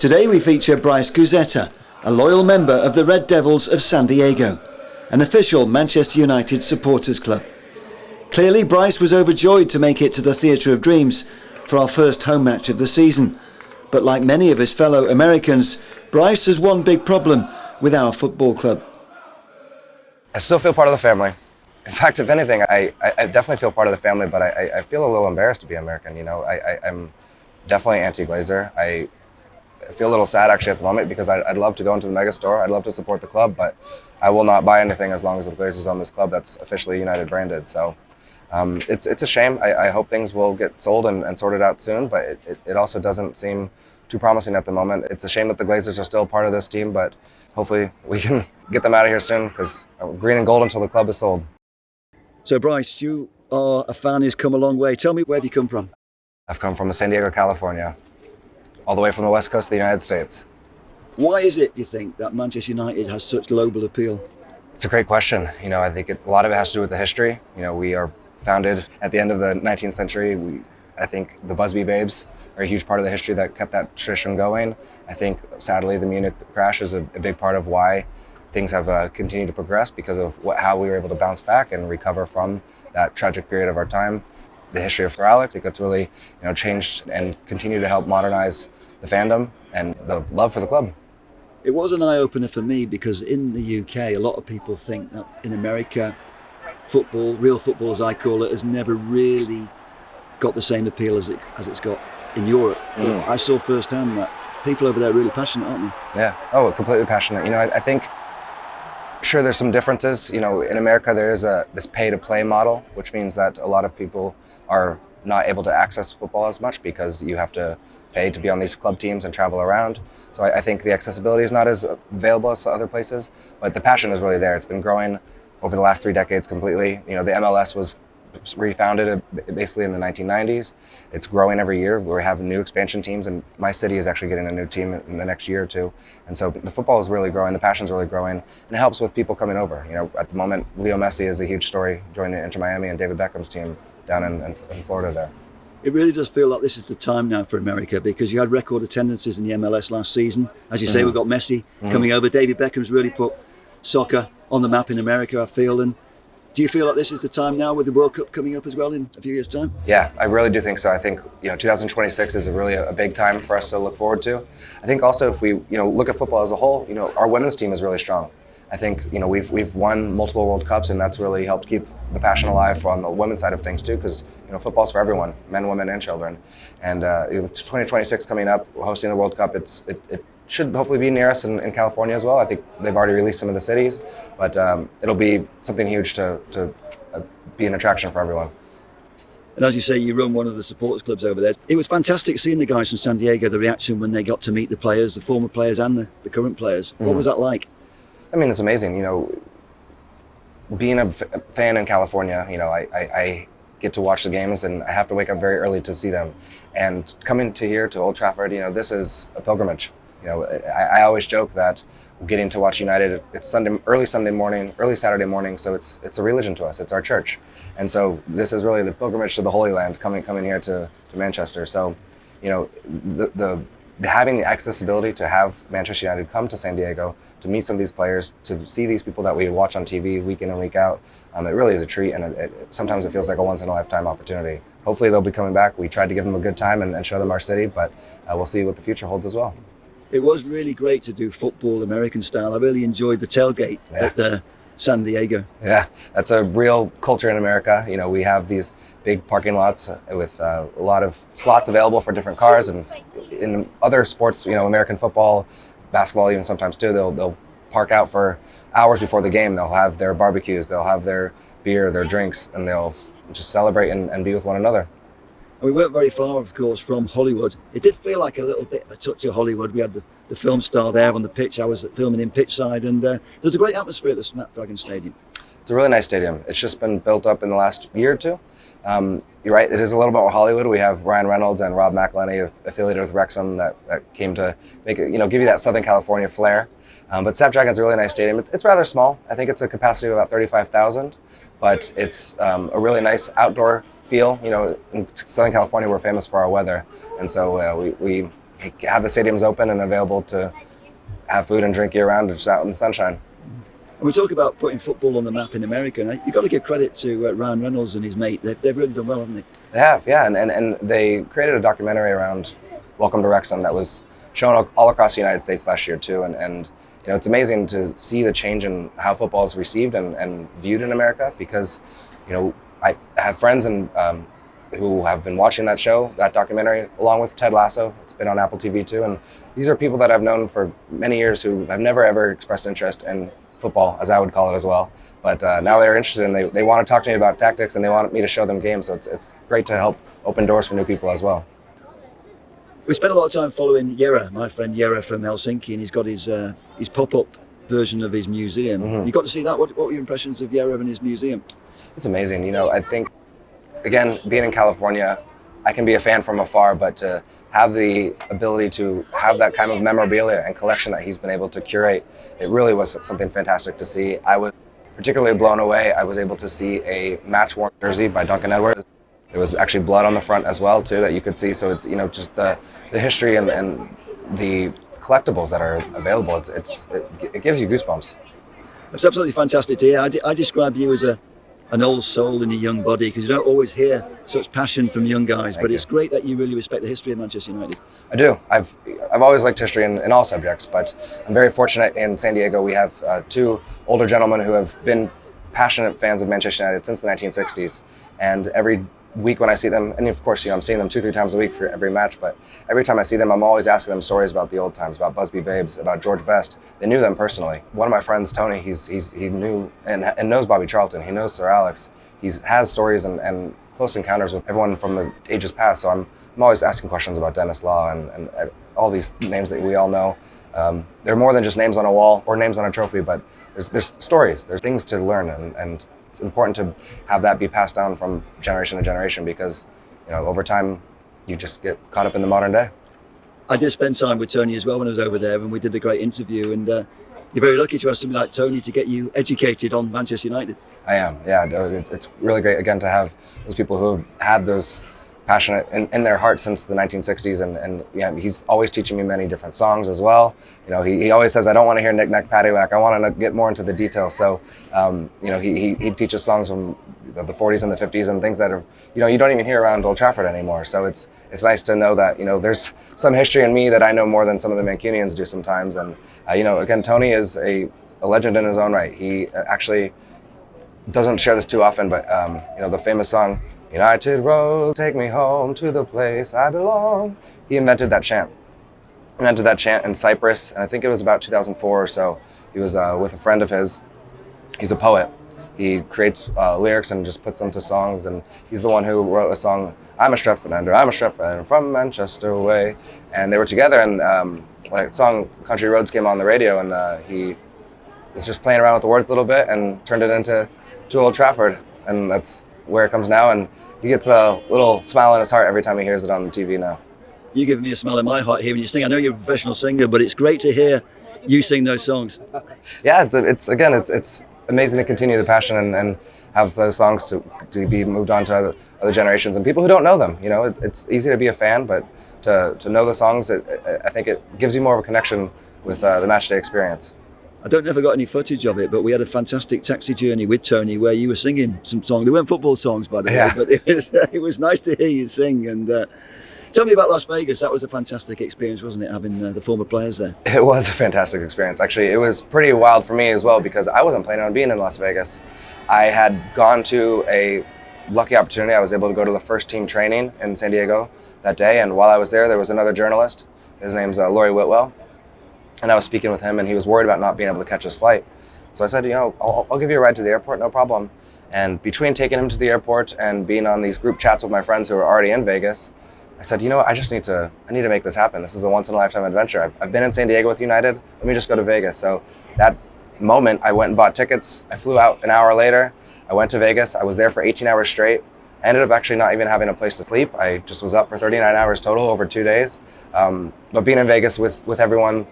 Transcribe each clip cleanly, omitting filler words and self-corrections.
Today we feature Bryce Guzzetta, a loyal member of the Red Devils of San Diego, an official Manchester United supporters club. Clearly Bryce was overjoyed to make it to the Theatre of Dreams for our first home match of the season. But like many of his fellow Americans, Bryce has one big problem with our football club. I still feel part of the family. In fact, if anything, I definitely feel part of the family, but I feel a little embarrassed to be American. You know, I'm definitely anti-Glazer. I feel a little sad actually at the moment because I'd love to go into the mega store. I'd love to support the club, but I will not buy anything as long as the Glazers on this club that's officially United branded. So it's a shame. I hope things will get sold and sorted out soon, but it also doesn't seem too promising at the moment. It's a shame that the Glazers are still part of this team, but hopefully we can get them out of here soon because green and gold until the club is sold. So Bryce, you are a fan who's come a long way. Tell me, where have you come from? I've come from San Diego, California, all the way from the west coast of the United States. Why is it, you think, that Manchester United has such global appeal? It's a great question. You know, I think a lot of it has to do with the history. You know, we are founded at the end of the 19th century. I think the Busby Babes are a huge part of the history that kept that tradition going. I think, sadly, the Munich crash is a big part of why things have continued to progress because of how we were able to bounce back and recover from that tragic period of our time. The history of Alex, I think that's really changed and continued to help modernize the fandom and the love for the club. It was an eye-opener for me because in the UK, a lot of people think that in America, football, real football as I call it, has never really got the same appeal as it's got in Europe. But I saw firsthand that people over there are really passionate, aren't they? Yeah, completely passionate. You know, I think, sure, there's some differences. You know, in America, there is this pay-to-play model, which means that a lot of people are not able to access football as much because you have to pay to be on these club teams and travel around. So I think the accessibility is not as available as other places, but the passion is really there. It's been growing over the last 3 decades completely. You know, the MLS was refounded basically in the 1990s. It's growing every year. We're having new expansion teams, and my city is actually getting a new team in the next year or two. And so the football is really growing, the passion's really growing, and it helps with people coming over. You know, at the moment, Leo Messi is a huge story, joining Inter Miami and David Beckham's team down in Florida there. It really does feel like this is the time now for America because you had record attendances in the MLS last season. As you say, we've got Messi coming over. David Beckham's really put soccer on the map in America, I feel. And do you feel like this is the time now with the World Cup coming up as well in a few years' time? Yeah, I really do think so. I think 2026 is really a big time for us to look forward to. I think also if we look at football as a whole, our women's team is really strong. I think we've won multiple World Cups, and that's really helped keep the passion alive on the women's side of things too, because football's for everyone, men, women, and children. And with 2026 coming up, hosting the World Cup, it should hopefully be near us in California as well. I think they've already released some of the cities, but it'll be something huge to be an attraction for everyone. And as you say, you run one of the supporters clubs over there. It was fantastic seeing the guys from San Diego, the reaction when they got to meet the players, the former players and the current players. What was that like? I mean, it's amazing. Being a fan in California, I get to watch the games and I have to wake up very early to see them. And coming to here, to Old Trafford, this is a pilgrimage. I always joke that getting to watch United, it's early Saturday morning, so it's a religion to us. It's our church. And so this is really the pilgrimage to the Holy Land, coming here to Manchester. So, having the accessibility to have Manchester United come to San Diego, to meet some of these players, to see these people that we watch on TV week in and week out, it really is a treat, and sometimes it feels like a once-in-a-lifetime opportunity. Hopefully they'll be coming back. We tried to give them a good time and show them our city, but we'll see what the future holds as well. It was really great to do football American style. I really enjoyed the tailgate at San Diego. Yeah, that's a real culture in America. We have these big parking lots with a lot of slots available for different cars, and in other sports, American football, basketball even sometimes too, they'll park out for hours before the game. They'll have their barbecues, they'll have their beer, their drinks, and they'll just celebrate and be with one another. And we weren't very far, of course, from Hollywood. It did feel like a little bit of a touch of Hollywood. We had the film star there on the pitch. I was filming in pitchside, and there's a great atmosphere at the Snapdragon Stadium. It's a really nice stadium. It's just been built up in the last year or two. You're right, it is a little bit more Hollywood. We have Ryan Reynolds and Rob McElhenney affiliated with Wrexham that came to make it, give you that Southern California flair. But Snapdragon's a really nice stadium. It's rather small. I think it's a capacity of about 35,000, but it's a really nice outdoor feel. In Southern California, we're famous for our weather, and so we have the stadiums open and available to have food and drink year round, just out in the sunshine. And we talk about putting football on the map in America, and you've got to give credit to Ryan Reynolds and his mate. They've really done well, haven't they? They have, yeah, and they created a documentary around Welcome to Wrexham that was shown all across the United States last year too, and you know, it's amazing to see the change in how football is received and viewed in America, because you know, I have friends who have been watching that show, that documentary, along with Ted Lasso. It's been on Apple TV too, and these are people that I've known for many years who have never ever expressed interest in football, as I would call it as well. But now they're interested, and they want to talk to me about tactics, and they want me to show them games. So it's great to help open doors for new people as well. We spent a lot of time following Jere, my friend Jere from Helsinki, and he's got his pop-up version of his museum. Mm-hmm. You got to see that? What were your impressions of Jere and his museum? It's amazing. You know, I think, again, being in California, I can be a fan from afar, but to have the ability to have that kind of memorabilia and collection that he's been able to curate, it really was something fantastic to see. I was particularly blown away. I was able to see a match-worn jersey by Duncan Edwards. There was actually blood on the front as well, too, that you could see. So it's, you know, just the history and the collectibles that are available. It gives you goosebumps. It's absolutely fantastic to hear. I describe you as an old soul in a young body, because you don't always hear such passion from young guys. But it's great that you really respect the history of Manchester United. I do. I've always liked history in all subjects, but I'm very fortunate in San Diego. We have two older gentlemen who have been passionate fans of Manchester United since the 1960s, and every week when I see them, and of course, you know, I'm seeing them 2-3 times a week for every match, but every time I see them, I'm always asking them stories about the old times, about Busby Babes, about George Best. They knew them personally. One of my friends, Tony, he knew and knows Bobby Charlton. He knows Sir Alex. He has stories and close encounters with everyone from the ages past. So I'm always asking questions about Dennis Law and all these names that we all know. They're more than just names on a wall or names on a trophy, but there's stories. There's things to learn, and it's important to have that be passed down from generation to generation, because, you know, over time you just get caught up in the modern day. I did spend time with Tony as well when I was over there, and we did a great interview, and you're very lucky to have somebody like Tony to get you educated on Manchester United. I am, yeah. It's really great, again, to have those people who have had those passionate in their heart since the 1960s, and yeah, he's always teaching me many different songs as well. You know, he always says, I don't want to hear Knick Knack Paddywhack, I want to get more into the details. So you know, he teaches songs from the 40s and the 50s and things that are, you know, you don't even hear around Old Trafford anymore. So it's nice to know that, you know, there's some history in me that I know more than some of the Mancunians do sometimes. And you know, again, Tony is a legend in his own right. He actually doesn't share this too often, but you know, the famous song, United Road, take me home to the place I belong. He invented that chant. In Cyprus, and I think it was about 2004 or so. He was with a friend of his. He's a poet. He creates lyrics and just puts them to songs, and he's the one who wrote a song, I'm a Stretford from Manchester way. And they were together, and like the song Country Roads came on the radio, and he was just playing around with the words a little bit and turned it into Old Trafford, and that's where it comes now, and he gets a little smile in his heart every time he hears it on the TV now. You give me a smile in my heart here when you sing. I know you're a professional singer, but it's great to hear you sing those songs. Yeah, it's amazing to continue the passion and have those songs to be moved on to other generations and people who don't know them. You know, it's easy to be a fan, but to know the songs, I think it gives you more of a connection with the matchday experience. I don't know if I got any footage of it, but we had a fantastic taxi journey with Tony where you were singing some songs. They weren't football songs, by the way, but it was nice to hear you sing. And tell me about Las Vegas. That was a fantastic experience, wasn't it, having the former players there? It was a fantastic experience. Actually, it was pretty wild for me as well, because I wasn't planning on being in Las Vegas. I had gone to a lucky opportunity. I was able to go to the first team training in San Diego that day, and while I was there was another journalist. His name's Laurie Whitwell. And I was speaking with him, and he was worried about not being able to catch his flight. So I said, you know, I'll give you a ride to the airport, no problem. And between taking him to the airport and being on these group chats with my friends who are already in Vegas, I said, you know what, I need to make this happen. This is a once-in-a-lifetime adventure. I've been in San Diego with United. Let me just go to Vegas. So that moment, I went and bought tickets. I flew out an hour later. I went to Vegas. I was there for 18 hours straight. I ended up actually not even having a place to sleep. I just was up for 39 hours total over 2 days. But being in Vegas with everyone,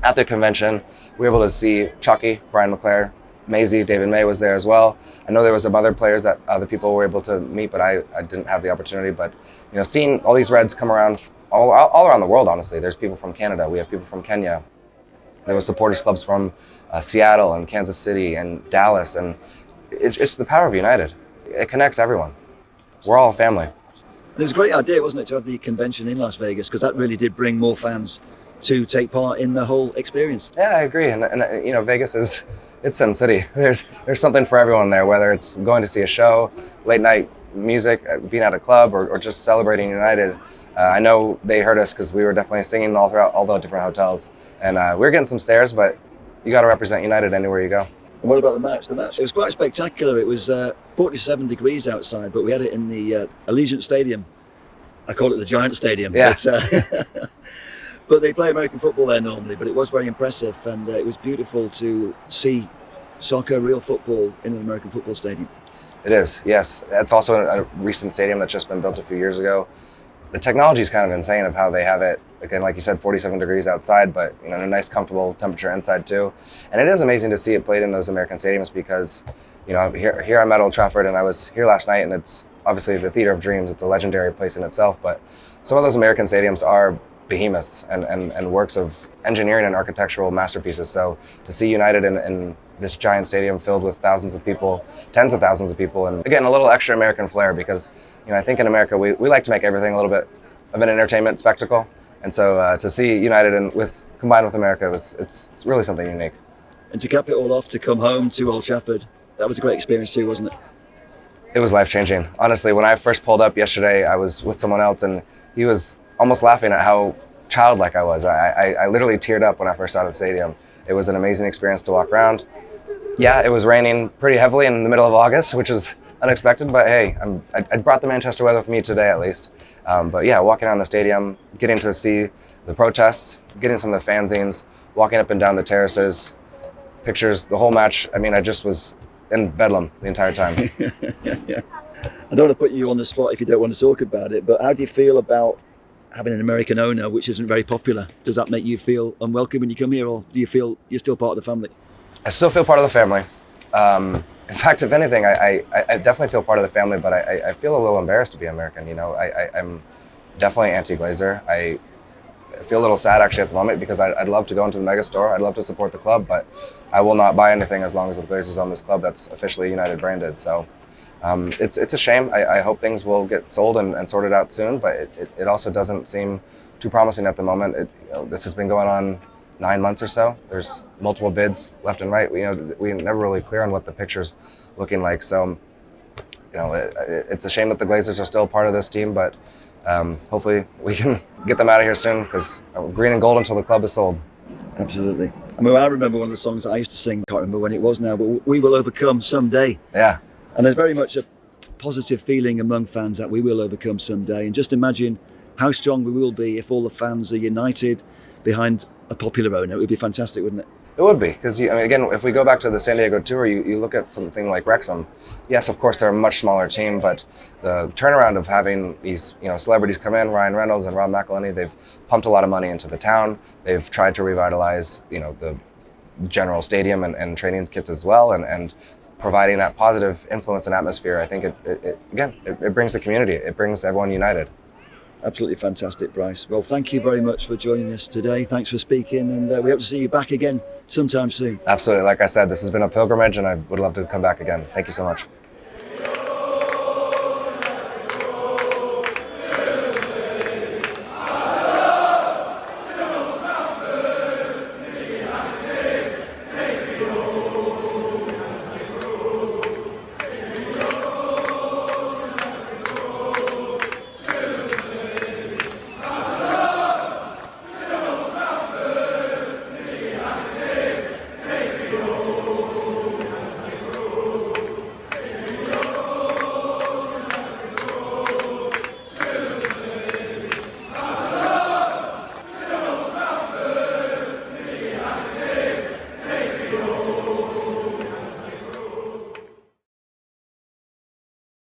at the convention, we were able to see Chucky, Brian McClare, Maisie, David May was there as well. I know there was some other players that other people were able to meet, but I didn't have the opportunity. But you know, seeing all these Reds come around all around the world, honestly. There's people from Canada. We have people from Kenya. There were supporters clubs from Seattle and Kansas City and Dallas, and it's the power of United. It connects everyone. We're all a family. And it was a great idea, wasn't it, to have the convention in Las Vegas, because that really did bring more fans to take part in the whole experience. Yeah, I agree. And you know, Vegas it's Sin City. There's something for everyone there, whether it's going to see a show, late night music, being at a club, or just celebrating United. I know they heard us because we were definitely singing all throughout all the different hotels, and we were getting some stares, but you got to represent United anywhere you go. And what about the match? The match, it was quite spectacular. It was 47 degrees outside, but we had it in the Allegiant Stadium. I call it the Giant Stadium. Yeah. But they play American football there normally, but it was very impressive, and it was beautiful to see soccer, real football, in an American football stadium. It is, yes. It's also a recent stadium that's just been built a few years ago. The technology is kind of insane of how they have it, again, like you said, 47 degrees outside, but you know, a nice comfortable temperature inside too. And it is amazing to see it played in those American stadiums because, you know, here I'm at Old Trafford, and I was here last night, and it's obviously the Theater of Dreams. It's a legendary place in itself, but some of those American stadiums are behemoths and works of engineering and architectural masterpieces. So to see United in this giant stadium filled with thousands of people, tens of thousands of people, and again, a little extra American flair because, you know, I think in America we like to make everything a little bit of an entertainment spectacle. And so to see United combined with America, it's really something unique. And to cap it all off, to come home to Old Trafford, that was a great experience too, wasn't it? It was life-changing. Honestly, when I first pulled up yesterday, I was with someone else, and he was almost laughing at how childlike I was. I literally teared up when I first saw the stadium. It was an amazing experience to walk around. Yeah, it was raining pretty heavily in the middle of August, which was unexpected, but hey, I brought the Manchester weather with me today at least. But yeah, walking around the stadium, getting to see the protests, getting some of the fanzines, walking up and down the terraces, pictures, the whole match. I mean, I just was in bedlam the entire time. Yeah. I don't want to put you on the spot if you don't want to talk about it, but how do you feel about having an American owner, which isn't very popular? Does that make you feel unwelcome when you come here, or do you feel you're still part of the family? I still feel part of the family. In fact, if anything, I definitely feel part of the family, but I feel a little embarrassed to be American. You know, I'm definitely anti-Glazer. I feel a little sad actually at the moment because I'd love to go into the mega store. I'd love to support the club, but I will not buy anything as long as the Glazers on this club that's officially United branded. So it's a shame. I hope things will get sold and sorted out soon, but it also doesn't seem too promising at the moment. This has been going on 9 months or so. There's multiple bids left and right. We're never really clear on what the picture's looking like. So, it's a shame that the Glazers are still part of this team, but hopefully we can get them out of here soon because green and gold until the club is sold. Absolutely. I mean, I remember one of the songs that I used to sing, can't remember when it was now, but we will overcome someday. Yeah. And there's very much a positive feeling among fans that we will overcome someday. And just imagine how strong we will be if all the fans are united behind a popular owner. It would be fantastic, wouldn't it? It would be, because again, if we go back to the San Diego tour, you look at something like Wrexham. Yes, of course, they're a much smaller team, but the turnaround of having these celebrities come in, Ryan Reynolds and Rob McElhenney, they've pumped a lot of money into the town. They've tried to revitalize the general stadium and training kits as well, and providing that positive influence and atmosphere. I think it brings the community. It brings everyone united. Absolutely fantastic, Bryce. Well, thank you very much for joining us today. Thanks for speaking, and we hope to see you back again sometime soon. Absolutely. Like I said, this has been a pilgrimage, and I would love to come back again. Thank you so much.